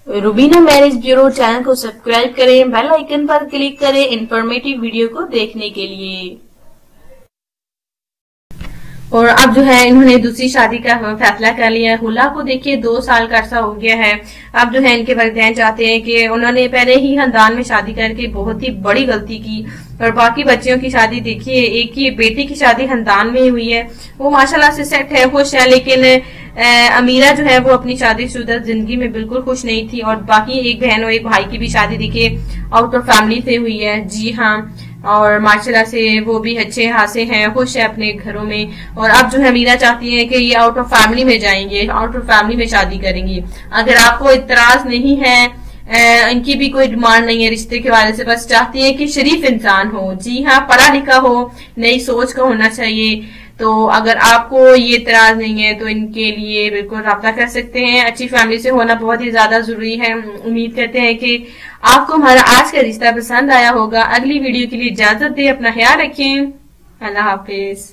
Rubina marriage bureau channel को subscribe करें, bell icon पर क्लिक करें इंफॉर्मेटिव वीडियो को देखने के लिए। और अब जो है इन्होंने दूसरी शादी का फैसला कर लिया। हुला को देखिए 2 साल का अरसा हो गया है। अब जो है इनके वालिदैन चाहते हैं कि उन्होंने पहले ही खानदान में शादी करके बहुत ही बड़ी गलती की, और बाकी बच्चियों की शादी देखिए, एक ही बेटी की शादी खानदान में ही हुई है, वो माशाल्लाह से सेट है, खुश है, लेकिन अमीरा जो है वो अपनी शादीशुदा जिंदगी में बिल्कुल खुश नहीं थी। और बाकी एक बहन और एक भाई की भी शादी देखिए आउट ऑफ फैमिली से हुई है। जी हाँ, और माशाल्लाह से वो भी अच्छे खासे हैं, खुश है अपने घरों में। और अब जो है अमीरा चाहती है कि ये आउट ऑफ फैमिली में जाएंगे, आउट ऑफ फैमिली में शादी करेंगी। अगर आपको इतराज नहीं है, इनकी भी कोई डिमांड नहीं है रिश्ते के वाले से, बस चाहती है कि शरीफ इंसान हो। जी हाँ, पढ़ा लिखा हो, नई सोच का होना चाहिए। तो अगर आपको ये इतराज नहीं है तो इनके लिए बिल्कुल राब्ता कर सकते हैं। अच्छी फैमिली से होना बहुत ही ज्यादा जरूरी है। उम्मीद करते हैं कि आपको हमारा आज का रिश्ता पसंद आया होगा। अगली वीडियो के लिए इजाजत दें, अपना ख्याल रखें, अल्लाह हाफिज।